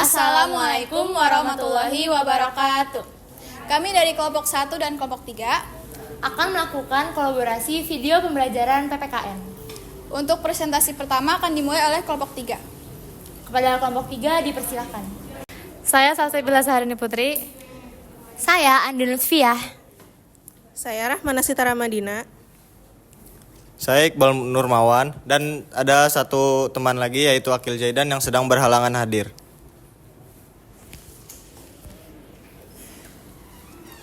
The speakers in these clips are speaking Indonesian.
Assalamualaikum warahmatullahi wabarakatuh. Kami dari kelompok 1 dan kelompok 3 akan melakukan kolaborasi video pembelajaran PPKN. Untuk presentasi pertama akan dimulai oleh kelompok 3. Kepada kelompok 3 dipersilakan. Saya Salsabila Saharini Putri. Saya Andi Lutfiah. Saya Rahmana Sitara Madina. Saya Iqbal Nurmawan dan ada satu teman lagi yaitu Akil Zaidan yang sedang berhalangan hadir.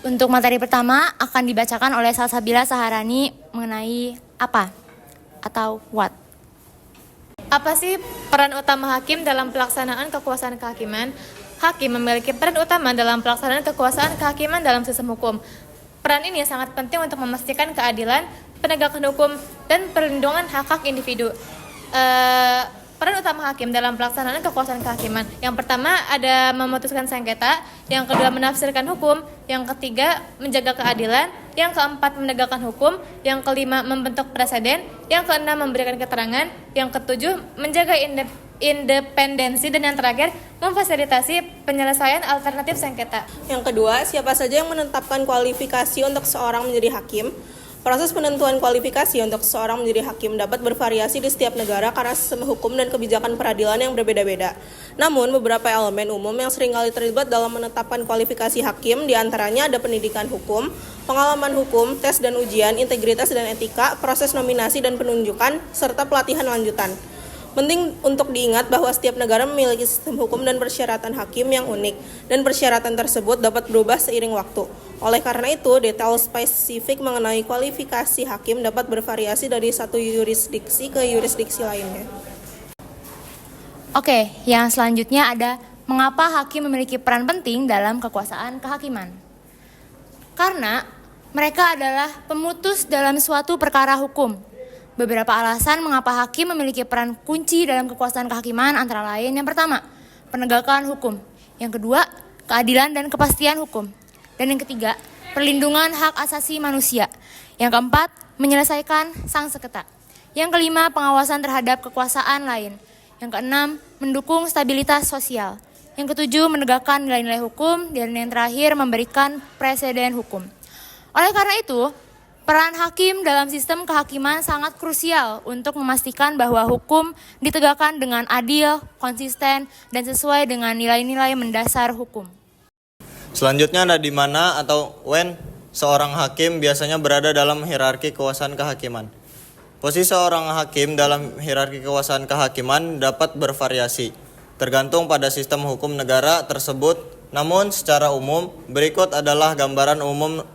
Untuk materi pertama akan dibacakan oleh Salsabila Saharani mengenai apa atau what. Apa sih peran utama hakim dalam pelaksanaan kekuasaan kehakiman? Hakim memiliki peran utama dalam pelaksanaan kekuasaan kehakiman dalam sistem hukum. Peran ini sangat penting untuk memastikan keadilan, penegakan hukum, dan perlindungan hak-hak individu. Peran utama hakim dalam pelaksanaan kekuasaan kehakiman. Yang pertama ada memutuskan sengketa, yang kedua menafsirkan hukum, yang ketiga menjaga keadilan, yang keempat menegakkan hukum, yang kelima membentuk preseden, yang keenam memberikan keterangan, yang ketujuh menjaga independensi, dan yang terakhir memfasilitasi penyelesaian alternatif sengketa. Yang kedua, siapa saja yang menetapkan kualifikasi untuk seorang menjadi hakim? Proses penentuan kualifikasi untuk seseorang menjadi hakim dapat bervariasi di setiap negara karena sistem hukum dan kebijakan peradilan yang berbeda-beda. Namun, beberapa elemen umum yang seringkali terlibat dalam menetapkan kualifikasi hakim diantaranya ada pendidikan hukum, pengalaman hukum, tes dan ujian, integritas dan etika, proses nominasi dan penunjukan, serta pelatihan lanjutan. Penting untuk diingat bahwa setiap negara memiliki sistem hukum dan persyaratan hakim yang unik, dan persyaratan tersebut dapat berubah seiring waktu. Oleh karena itu, detail spesifik mengenai kualifikasi hakim dapat bervariasi dari satu yurisdiksi ke yurisdiksi lainnya. Oke, yang selanjutnya ada mengapa hakim memiliki peran penting dalam kekuasaan kehakiman. Karena mereka adalah pemutus dalam suatu perkara hukum. Beberapa alasan mengapa hakim memiliki peran kunci dalam kekuasaan kehakiman antara lain: yang pertama, penegakan hukum; yang kedua, keadilan dan kepastian hukum; dan yang ketiga, perlindungan hak asasi manusia; yang keempat, menyelesaikan sang sengketa; yang kelima, pengawasan terhadap kekuasaan lain; yang keenam, mendukung stabilitas sosial; yang ketujuh, menegakkan nilai-nilai hukum; dan yang terakhir, memberikan preseden hukum. Oleh karena itu, peran hakim dalam sistem kehakiman sangat krusial untuk memastikan bahwa hukum ditegakkan dengan adil, konsisten, dan sesuai dengan nilai-nilai mendasar hukum. Selanjutnya ada di mana atau when seorang hakim biasanya berada dalam hierarki kekuasaan kehakiman. Posisi seorang hakim dalam hierarki kekuasaan kehakiman dapat bervariasi, tergantung pada sistem hukum negara tersebut. Namun secara umum, berikut adalah gambaran umum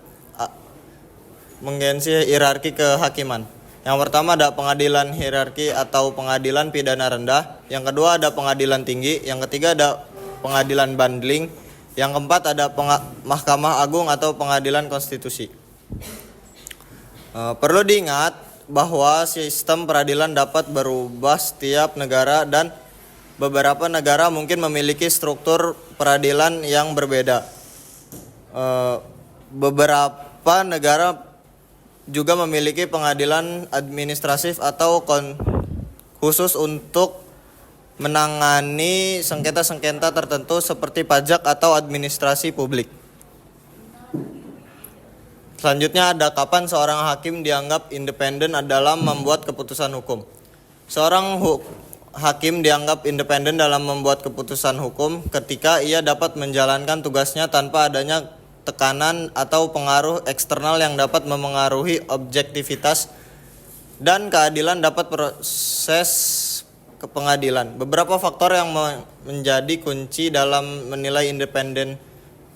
menggensi hierarki kehakiman. Yang pertama ada pengadilan hierarki atau pengadilan pidana rendah. Yang kedua ada pengadilan tinggi. Yang ketiga ada pengadilan banding. Yang keempat ada Mahkamah Agung atau pengadilan konstitusi. Perlu diingat bahwa sistem peradilan dapat berubah setiap negara dan beberapa negara mungkin memiliki struktur peradilan yang berbeda. Beberapa negara juga memiliki pengadilan administratif atau khusus untuk menangani sengketa-sengketa tertentu seperti pajak atau administrasi publik. Selanjutnya ada kapan seorang hakim dianggap independen dalam membuat keputusan hukum. Seorang hakim dianggap independen dalam membuat keputusan hukum ketika ia dapat menjalankan tugasnya tanpa adanya tekanan atau pengaruh eksternal yang dapat memengaruhi objektivitas dan keadilan dapat proses ke pengadilan. Beberapa faktor yang menjadi kunci dalam menilai independen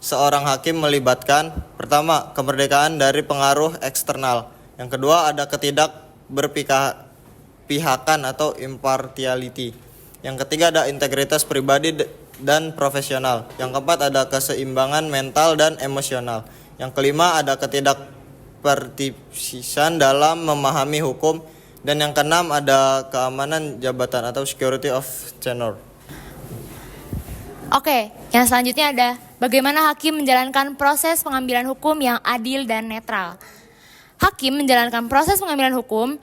seorang hakim melibatkan: pertama, kemerdekaan dari pengaruh eksternal; yang kedua, ada ketidakberpihakan atau impartiality; yang ketiga, ada integritas pribadi dan profesional; yang keempat ada keseimbangan mental dan emosional; yang kelima ada ketidakpartisipan dalam memahami hukum; dan yang keenam ada keamanan jabatan atau security of tenure. Oke, yang selanjutnya ada bagaimana hakim menjalankan proses pengambilan hukum yang adil dan netral. Hakim menjalankan proses pengambilan hukum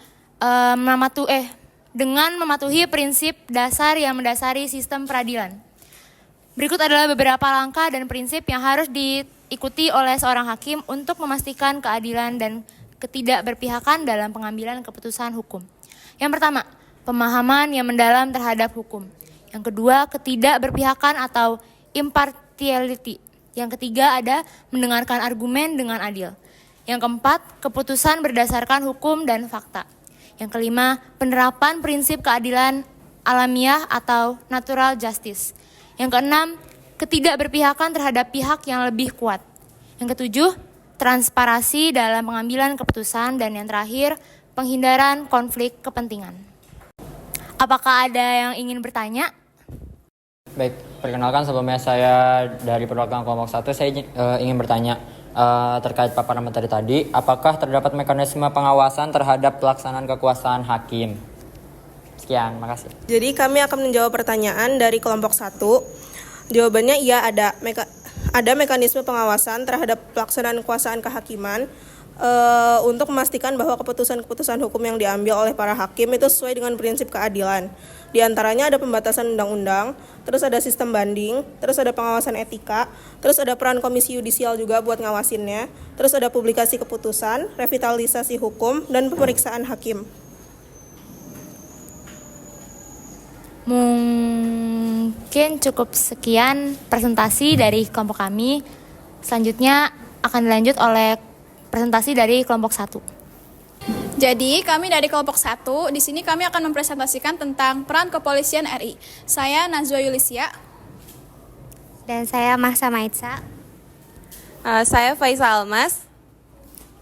dengan mematuhi prinsip dasar yang mendasari sistem peradilan. Berikut adalah beberapa langkah dan prinsip yang harus diikuti oleh seorang hakim untuk memastikan keadilan dan ketidakberpihakan dalam pengambilan keputusan hukum. Yang pertama, pemahaman yang mendalam terhadap hukum. Yang kedua, ketidakberpihakan atau impartiality. Yang ketiga ada mendengarkan argumen dengan adil. Yang keempat, keputusan berdasarkan hukum dan fakta. Yang kelima, penerapan prinsip keadilan alamiah atau natural justice. Yang keenam, ketidakberpihakan terhadap pihak yang lebih kuat. Yang ketujuh, transparansi dalam pengambilan keputusan. Dan yang terakhir, penghindaran konflik kepentingan. Apakah ada yang ingin bertanya? Baik, perkenalkan sebelumnya saya dari perwakilan kelompok 1, saya ingin bertanya terkait paparan materi tadi, apakah terdapat mekanisme pengawasan terhadap pelaksanaan kekuasaan hakim? Sekian, makasih. Jadi kami akan menjawab pertanyaan dari kelompok 1. Jawabannya iya, ada mekanisme pengawasan terhadap pelaksanaan kekuasaan kehakiman untuk memastikan bahwa keputusan-keputusan hukum yang diambil oleh para hakim itu sesuai dengan prinsip keadilan. Di antaranya ada pembatasan undang-undang, terus ada sistem banding, terus ada pengawasan etika, terus ada peran komisi yudisial juga buat ngawasinnya, terus ada publikasi keputusan, revitalisasi hukum, dan pemeriksaan hakim. Mungkin cukup sekian presentasi dari kelompok kami. Selanjutnya akan dilanjut oleh presentasi dari kelompok 1. Jadi, kami dari kelompok 1, di sini kami akan mempresentasikan tentang peran kepolisian RI. Saya Nazwa Yulisia. Dan saya Mahsa Maitsa. Saya Faisal Almas.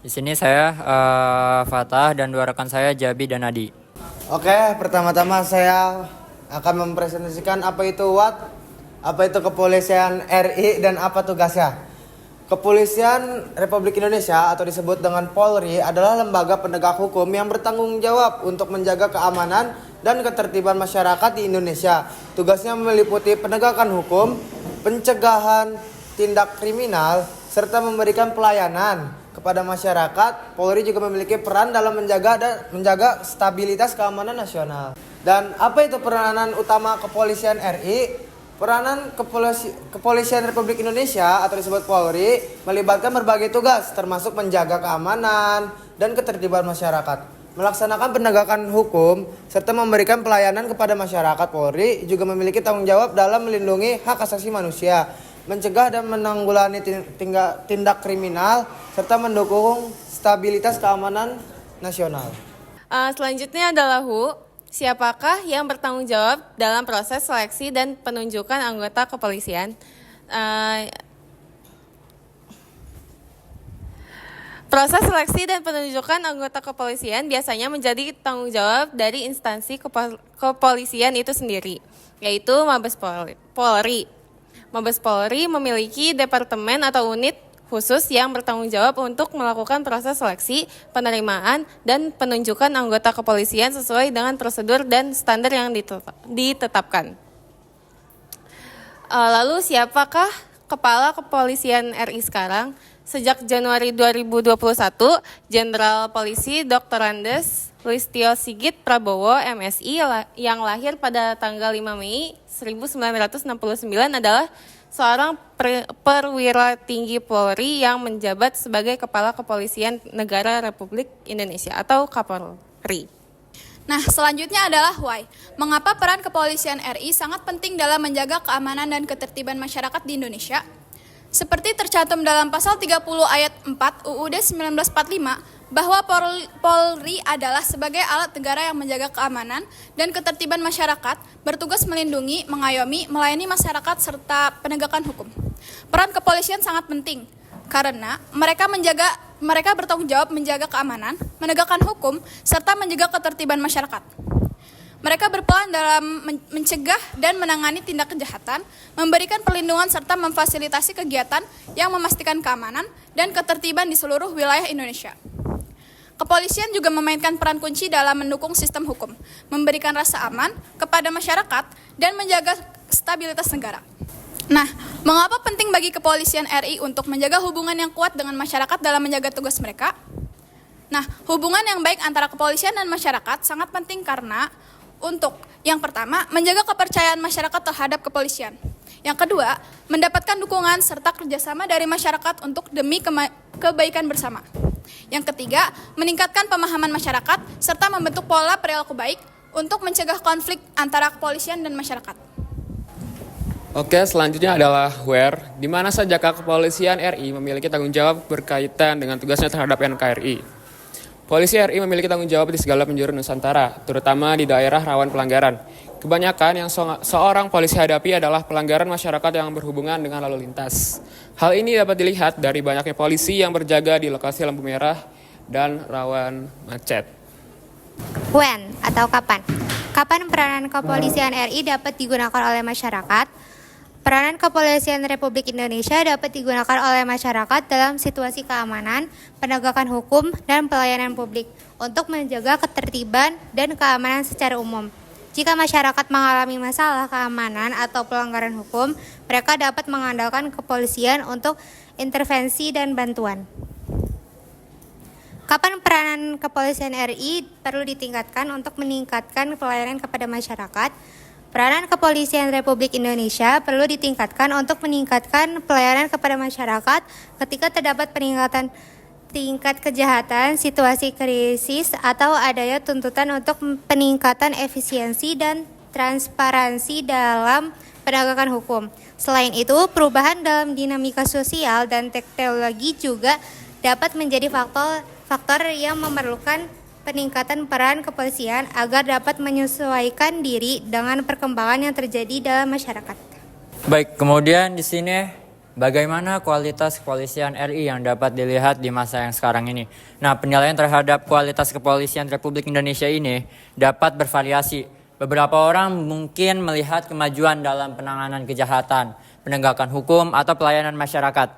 Di sini saya Fatah dan dua rekan saya Jabi dan Adi. Oke, pertama-tama saya akan mempresentasikan apa itu WAT, apa itu kepolisian RI, dan apa tugasnya. Kepolisian Republik Indonesia atau disebut dengan Polri adalah lembaga penegak hukum yang bertanggung jawab untuk menjaga keamanan dan ketertiban masyarakat di Indonesia. Tugasnya meliputi penegakan hukum, pencegahan tindak kriminal, serta memberikan pelayanan kepada masyarakat. Polri juga memiliki peran dalam menjaga stabilitas keamanan nasional. Dan apa itu peranan utama kepolisian RI? Peranan kepolisian Republik Indonesia atau disebut Polri melibatkan berbagai tugas termasuk menjaga keamanan dan ketertiban masyarakat, melaksanakan penegakan hukum, serta memberikan pelayanan kepada masyarakat. Polri juga memiliki tanggung jawab dalam melindungi hak asasi manusia, mencegah dan menanggulangi tindak kriminal, serta mendukung stabilitas keamanan nasional. Selanjutnya adalah siapakah yang bertanggung jawab dalam proses seleksi dan penunjukan anggota kepolisian? Proses seleksi dan penunjukan anggota kepolisian biasanya menjadi tanggung jawab dari instansi kepolisian itu sendiri, yaitu Mabes Polri. Mabes Polri memiliki departemen atau unit khusus yang bertanggung jawab untuk melakukan proses seleksi, penerimaan, dan penunjukan anggota kepolisian sesuai dengan prosedur dan standar yang ditetapkan. Lalu siapakah Kepala Kepolisian RI sekarang? Sejak Januari 2021, Jenderal Polisi Dr. Andes Listio Sigit Prabowo, MSI, yang lahir pada tanggal 5 Mei 1969 adalah seorang perwira tinggi Polri yang menjabat sebagai Kepala Kepolisian Negara Republik Indonesia atau Kapolri. Nah, selanjutnya adalah why. Mengapa peran kepolisian RI sangat penting dalam menjaga keamanan dan ketertiban masyarakat di Indonesia? Seperti tercantum dalam pasal 30 ayat 4 UUD 1945, bahwa Polri adalah sebagai alat negara yang menjaga keamanan dan ketertiban masyarakat, bertugas melindungi, mengayomi, melayani masyarakat serta penegakan hukum. Peran kepolisian sangat penting karena mereka bertanggung jawab menjaga keamanan, menegakkan hukum, serta menjaga ketertiban masyarakat. Mereka berperan dalam mencegah dan menangani tindak kejahatan, memberikan perlindungan serta memfasilitasi kegiatan yang memastikan keamanan dan ketertiban di seluruh wilayah Indonesia. Kepolisian juga memainkan peran kunci dalam mendukung sistem hukum, memberikan rasa aman kepada masyarakat, dan menjaga stabilitas negara. Nah, mengapa penting bagi kepolisian RI untuk menjaga hubungan yang kuat dengan masyarakat dalam menjaga tugas mereka? Nah, hubungan yang baik antara kepolisian dan masyarakat sangat penting karena untuk yang pertama, menjaga kepercayaan masyarakat terhadap kepolisian. Yang kedua, mendapatkan dukungan serta kerjasama dari masyarakat untuk demi kebaikan bersama. Yang ketiga, meningkatkan pemahaman masyarakat serta membentuk pola perilaku baik untuk mencegah konflik antara kepolisian dan masyarakat. Oke, selanjutnya adalah where, di mana sajakah kepolisian RI memiliki tanggung jawab berkaitan dengan tugasnya terhadap NKRI. Polisi RI memiliki tanggung jawab di segala penjuru Nusantara, terutama di daerah rawan pelanggaran. Kebanyakan yang seorang polisi hadapi adalah pelanggaran masyarakat yang berhubungan dengan lalu lintas. Hal ini dapat dilihat dari banyaknya polisi yang berjaga di lokasi lampu merah dan rawan macet. When atau kapan? Kapan peranan kepolisian RI dapat digunakan oleh masyarakat? Peranan Kepolisian Republik Indonesia dapat digunakan oleh masyarakat dalam situasi keamanan, penegakan hukum, dan pelayanan publik untuk menjaga ketertiban dan keamanan secara umum. Jika masyarakat mengalami masalah keamanan atau pelanggaran hukum, mereka dapat mengandalkan kepolisian untuk intervensi dan bantuan. Kapan peranan Kepolisian RI perlu ditingkatkan untuk meningkatkan pelayanan kepada masyarakat? Peranan Kepolisian Republik Indonesia perlu ditingkatkan untuk meningkatkan pelayanan kepada masyarakat ketika terdapat peningkatan tingkat kejahatan, situasi krisis, atau adanya tuntutan untuk peningkatan efisiensi dan transparansi dalam penegakan hukum. Selain itu, perubahan dalam dinamika sosial dan teknologi juga dapat menjadi faktor yang memerlukan peningkatan peran kepolisian agar dapat menyesuaikan diri dengan perkembangan yang terjadi dalam masyarakat. Baik, kemudian di sini bagaimana kualitas kepolisian RI yang dapat dilihat di masa yang sekarang ini? Nah, penilaian terhadap kualitas kepolisian Republik Indonesia ini dapat bervariasi. Beberapa orang mungkin melihat kemajuan dalam penanganan kejahatan, penegakan hukum, atau pelayanan masyarakat.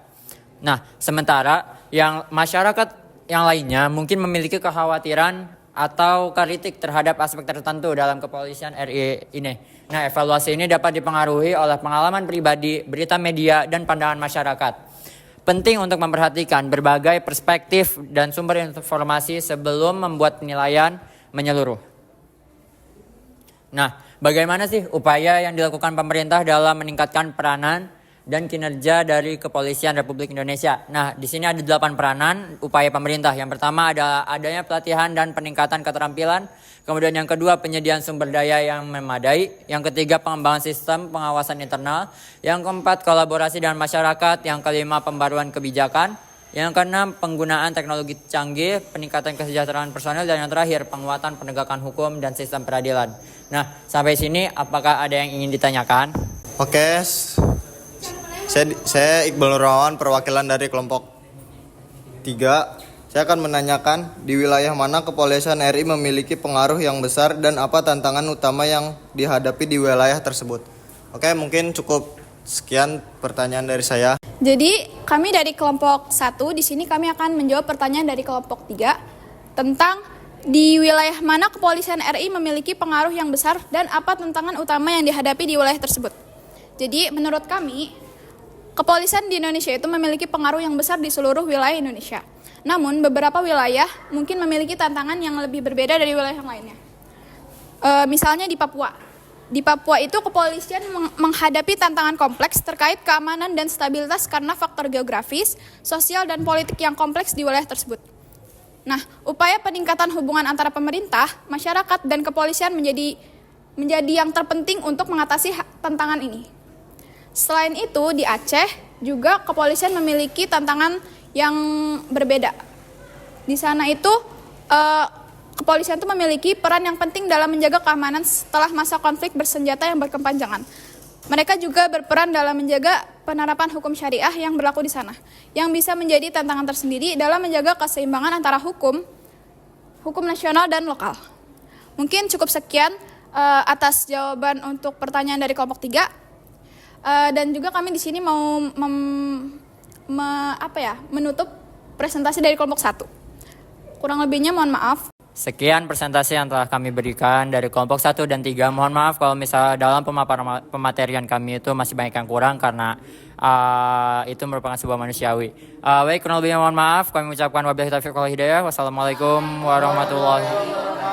Nah, sementara yang masyarakat yang lainnya mungkin memiliki kekhawatiran atau kritik terhadap aspek tertentu dalam kepolisian RI ini. Nah, evaluasi ini dapat dipengaruhi oleh pengalaman pribadi, berita media, dan pandangan masyarakat. Penting untuk memperhatikan berbagai perspektif dan sumber informasi sebelum membuat penilaian menyeluruh. Nah, bagaimana sih upaya yang dilakukan pemerintah dalam meningkatkan peranan dan kinerja dari Kepolisian Republik Indonesia? Nah, di sini ada 8 peranan upaya pemerintah. Yang pertama adalah adanya pelatihan dan peningkatan keterampilan. Kemudian yang kedua, penyediaan sumber daya yang memadai. Yang ketiga, pengembangan sistem pengawasan internal. Yang keempat, kolaborasi dengan masyarakat. Yang kelima, pembaruan kebijakan. Yang keenam, penggunaan teknologi canggih, peningkatan kesejahteraan personel. Dan yang terakhir, penguatan penegakan hukum dan sistem peradilan. Nah, sampai sini apakah ada yang ingin ditanyakan? Oke, saya Iqbal Nurrawan, perwakilan dari kelompok 3. Saya akan menanyakan di wilayah mana kepolisian RI memiliki pengaruh yang besar dan apa tantangan utama yang dihadapi di wilayah tersebut. Oke, mungkin cukup sekian pertanyaan dari saya. Jadi, kami dari kelompok 1 di sini kami akan menjawab pertanyaan dari kelompok 3 tentang di wilayah mana kepolisian RI memiliki pengaruh yang besar dan apa tantangan utama yang dihadapi di wilayah tersebut. Jadi, menurut kami, kepolisian di Indonesia itu memiliki pengaruh yang besar di seluruh wilayah Indonesia. Namun, beberapa wilayah mungkin memiliki tantangan yang lebih berbeda dari wilayah yang lainnya. Misalnya di Papua. Di Papua itu kepolisian menghadapi tantangan kompleks terkait keamanan dan stabilitas karena faktor geografis, sosial, dan politik yang kompleks di wilayah tersebut. Nah, upaya peningkatan hubungan antara pemerintah, masyarakat, dan kepolisian menjadi yang terpenting untuk mengatasi tantangan ini. Selain itu, di Aceh juga kepolisian memiliki tantangan yang berbeda. Di sana itu kepolisian itu memiliki peran yang penting dalam menjaga keamanan setelah masa konflik bersenjata yang berkepanjangan. Mereka juga berperan dalam menjaga penerapan hukum syariah yang berlaku di sana, yang bisa menjadi tantangan tersendiri dalam menjaga keseimbangan antara hukum nasional dan lokal. Mungkin cukup sekian atas jawaban untuk pertanyaan dari kelompok 3. Dan juga kami di sini mau menutup presentasi dari kelompok 1. Kurang lebihnya mohon maaf. Sekian presentasi yang telah kami berikan dari kelompok 1 dan 3. Mohon maaf kalau misalnya dalam pematerian kami itu masih banyak yang kurang karena itu merupakan sebuah manusiawi. Baik, kurang lebihnya mohon maaf. Kami mengucapkan wabillahi taufiq wal hidayah. Wassalamualaikum warahmatullahi wabarakatuh.